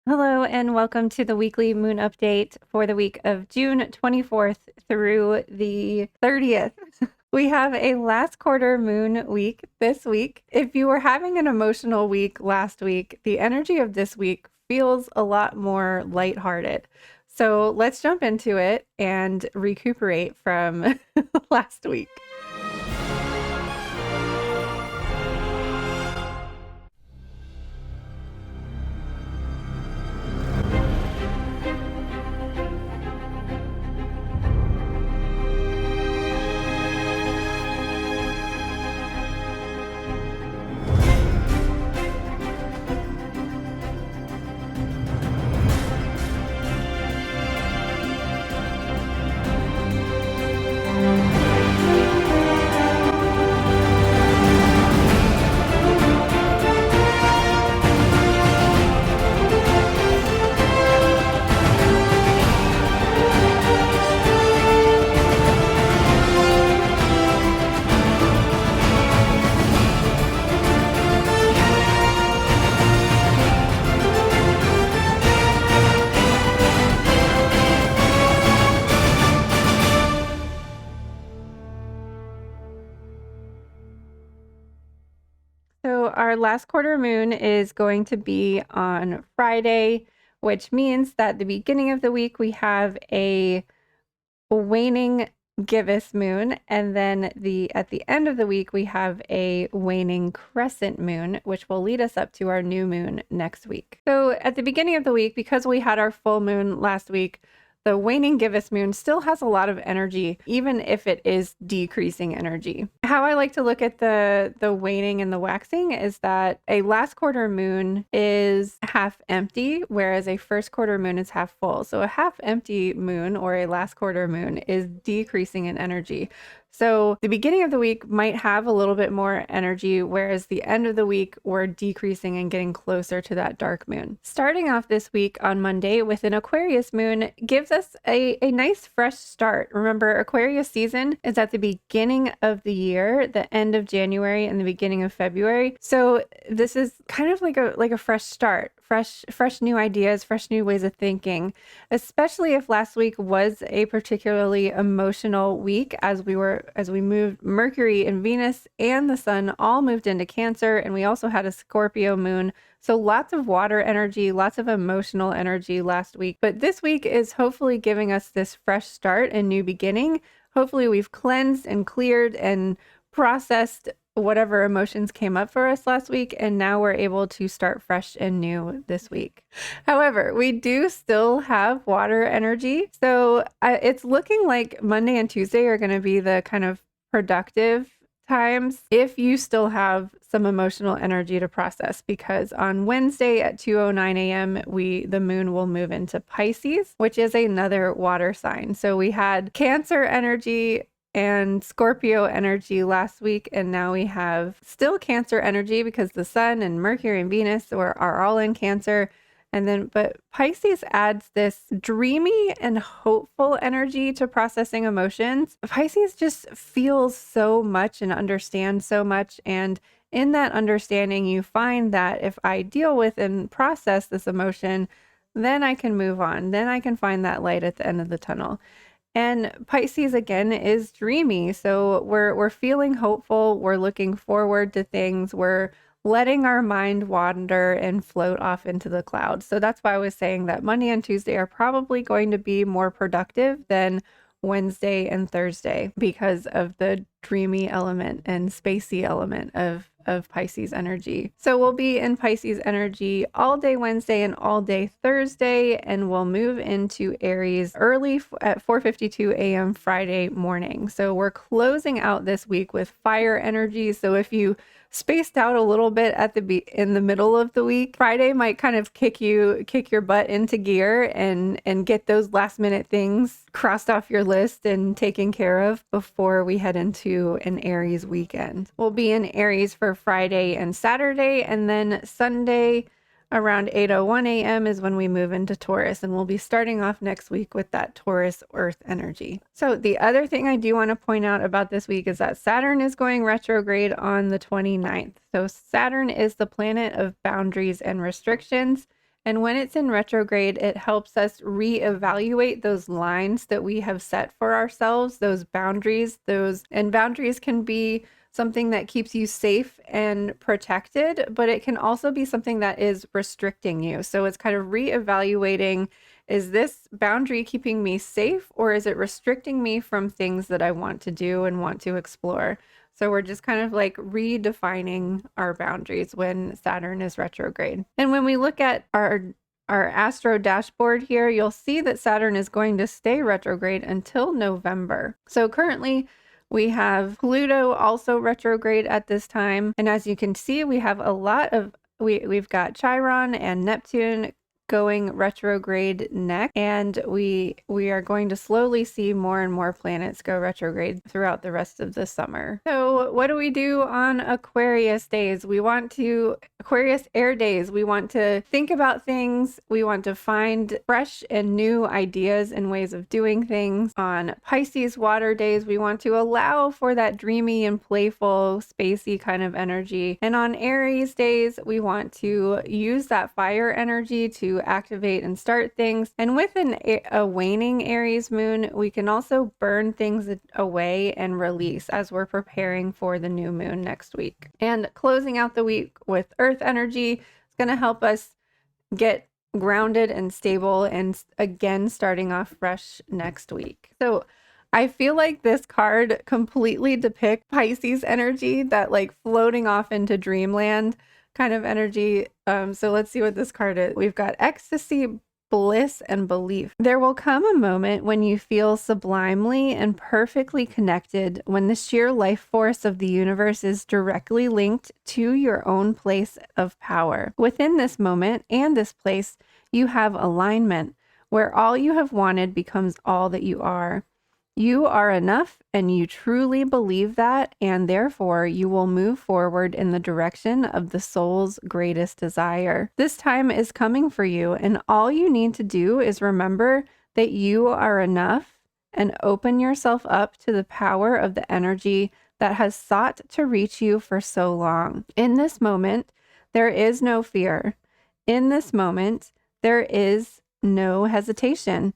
Hello, and welcome to the weekly moon update for the week of June 24th through the 30th. We have a last quarter moon week this week. If you were having an emotional week last week, the energy of this week feels a lot more lighthearted. So let's jump into it and recuperate from last week. So our last quarter moon is going to be on Friday, which means that the beginning of the week we have a waning gibbous moon, and then at the end of the week we have a waning crescent moon, which will lead us up to our new moon next week. So at the beginning of the week, because we had our full moon last week, the waning gibbous moon still has a lot of energy, even if it is decreasing energy. How I like to look at the waning and the waxing is that a last quarter moon is half empty, whereas a first quarter moon is half full. So a half empty moon or a last quarter moon is decreasing in energy. So the beginning of the week might have a little bit more energy, whereas the end of the week we're decreasing and getting closer to that dark moon. Starting off this week on Monday with an Aquarius moon gives us a nice fresh start. Remember, Aquarius season is at the beginning of the year, the end of January and the beginning of February. So this is kind of like a fresh start. Fresh new ideas, fresh new ways of thinking, especially if last week was a particularly emotional week as we moved Mercury and Venus and the sun all moved into Cancer, and we also had a Scorpio moon. So lots of water energy, lots of emotional energy last week. But this week is hopefully giving us this fresh start and new beginning. Hopefully we've cleansed and cleared and processed whatever emotions came up for us last week, and now we're able to start fresh and new this week. However, we do still have water energy, so it's looking like Monday and Tuesday are going to be the kind of productive times if you still have some emotional energy to process, because on Wednesday at 2:09 a.m. the moon will move into Pisces, which is another water sign. So we had Cancer energy and Scorpio energy last week, and now we have still Cancer energy because the sun and Mercury and Venus are all in Cancer. But Pisces adds this dreamy and hopeful energy to processing emotions. Pisces just feels so much and understands so much. And in that understanding, you find that if I deal with and process this emotion, then I can move on. Then I can find that light at the end of the tunnel. And Pisces again is dreamy. So we're feeling hopeful. We're looking forward to things. We're letting our mind wander and float off into the clouds. So that's why I was saying that Monday and Tuesday are probably going to be more productive than Wednesday and Thursday because of the dreamy element and spacey element of Pisces energy. So we'll be in Pisces energy all day Wednesday and all day Thursday, and we'll move into Aries early at 4:52 a.m. Friday morning. So we're closing out this week with fire energy. So if you spaced out a little bit in the middle of the week, Friday might kind of kick your butt into gear and get those last minute things crossed off your list and taken care of before we head into an Aries weekend. We'll be in Aries for Friday and Saturday, and then Sunday around 8:01 a.m. is when we move into Taurus, and we'll be starting off next week with that Taurus Earth energy. So the other thing I do want to point out about this week is that Saturn is going retrograde on the 29th. So Saturn is the planet of boundaries and restrictions, And when it's in retrograde, it helps us reevaluate those lines that we have set for ourselves, those boundaries, and boundaries can be something that keeps you safe and protected, but it can also be something that is restricting you. So it's kind of reevaluating, is this boundary keeping me safe, or is it restricting me from things that I want to do and want to explore? So we're just kind of like redefining our boundaries when Saturn is retrograde. And when we look at our astro dashboard here, you'll see that Saturn is going to stay retrograde until November. So currently we have Pluto also retrograde at this time. And as you can see, we have a lot of, we've got Chiron and Neptune going retrograde next, and we are going to slowly see more and more planets go retrograde throughout the rest of the summer. So what do we do on Aquarius days? Aquarius air days, we want to think about things, we want to find fresh and new ideas and ways of doing things. On Pisces water days, we want to allow for that dreamy and playful, spacey kind of energy. And on Aries days, we want to use that fire energy to activate and start things. And with a waning Aries moon, we can also burn things away and release as we're preparing for the new moon next week. And closing out the week with Earth energy is going to help us get grounded and stable, and again starting off fresh next week. So I feel like this card completely depicts Pisces energy, that like floating off into dreamland kind of energy. So let's see what this card is. We've got ecstasy, bliss, and belief. There will come a moment when you feel sublimely and perfectly connected, when the sheer life force of the universe is directly linked to your own place of power. Within this moment and this place, you have alignment, where all you have wanted becomes all that you are. You are enough, and you truly believe that, and therefore you will move forward in the direction of the soul's greatest desire. This time is coming for you, and all you need to do is remember that you are enough and open yourself up to the power of the energy that has sought to reach you for so long. In this moment, there is no fear. In this moment, there is no hesitation.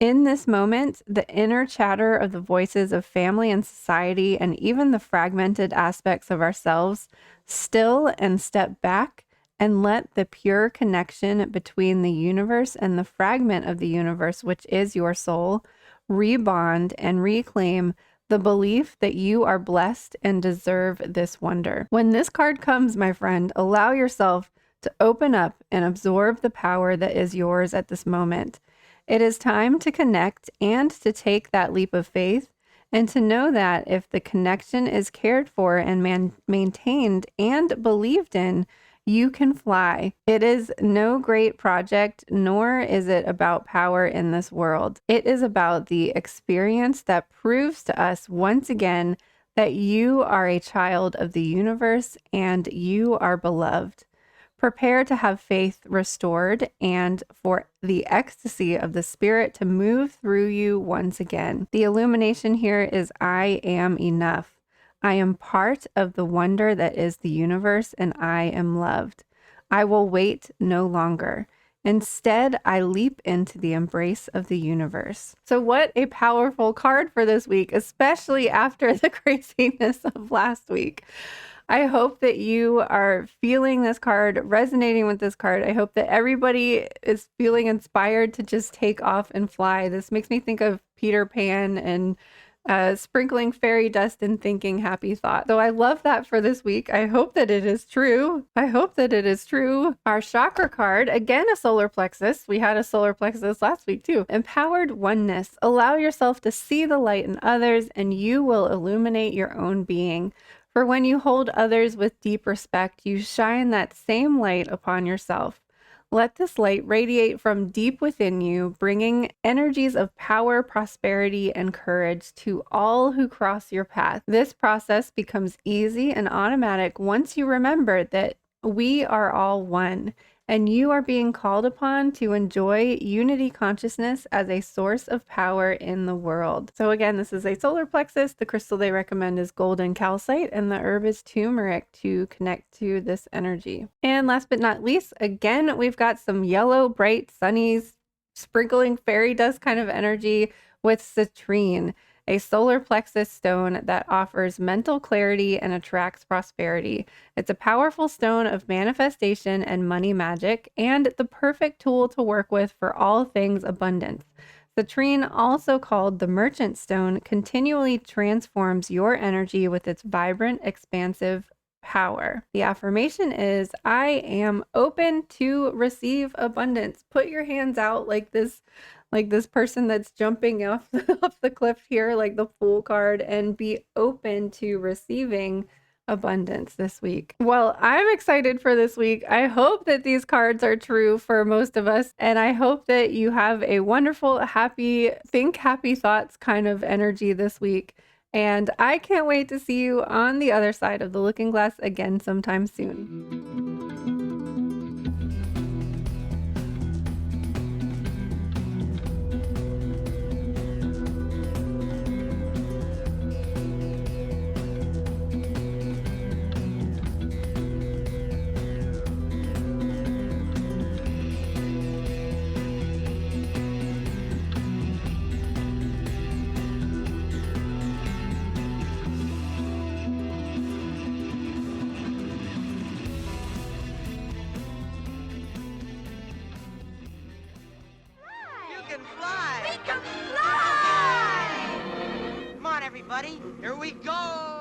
In this moment, the inner chatter of the voices of family and society, and even the fragmented aspects of ourselves, still and step back and let the pure connection between the universe and the fragment of the universe, which is your soul, rebond and reclaim the belief that you are blessed and deserve this wonder. When this card comes, my friend, allow yourself to open up and absorb the power that is yours at this moment. It is time to connect and to take that leap of faith, and to know that if the connection is cared for and maintained and believed in, you can fly. It is no great project, nor is it about power in this world. It is about the experience that proves to us once again that you are a child of the universe and you are beloved. Prepare to have faith restored and for the ecstasy of the spirit to move through you once again. The illumination here is I am enough. I am part of the wonder that is the universe, and I am loved. I will wait no longer. Instead, I leap into the embrace of the universe. So what a powerful card for this week, especially after the craziness of last week. I hope that you are feeling this card, resonating with this card. I hope that everybody is feeling inspired to just take off and fly. This makes me think of Peter Pan and sprinkling fairy dust and thinking happy thoughts. So I love that for this week. I hope that it is true. I hope that it is true. Our chakra card, again, a solar plexus. We had a solar plexus last week too. Empowered oneness. Allow yourself to see the light in others, and you will illuminate your own being. For when you hold others with deep respect, you shine that same light upon yourself. Let this light radiate from deep within you, bringing energies of power, prosperity, and courage to all who cross your path. This process becomes easy and automatic once you remember that we are all one, and you are being called upon to enjoy unity consciousness as a source of power in the world. So again, this is a solar plexus. The crystal they recommend is golden calcite, and the herb is turmeric to connect to this energy. And last but not least, again, we've got some yellow, bright, sunny, sprinkling fairy dust kind of energy with citrine, a solar plexus stone that offers mental clarity and attracts prosperity. It's a powerful stone of manifestation and money magic, and the perfect tool to work with for all things abundance. Citrine, also called the merchant stone, continually transforms your energy with its vibrant, expansive power. The affirmation is, I am open to receive abundance. Put your hands out like this person that's jumping off off the cliff here, like the Fool card, and be open to receiving abundance this week. Well, I'm excited for this week. I hope that these cards are true for most of us, and I hope that you have a wonderful, happy, think happy thoughts kind of energy this week. And I can't wait to see you on the other side of the looking glass again sometime soon. Fly! Come on, everybody. Here we go.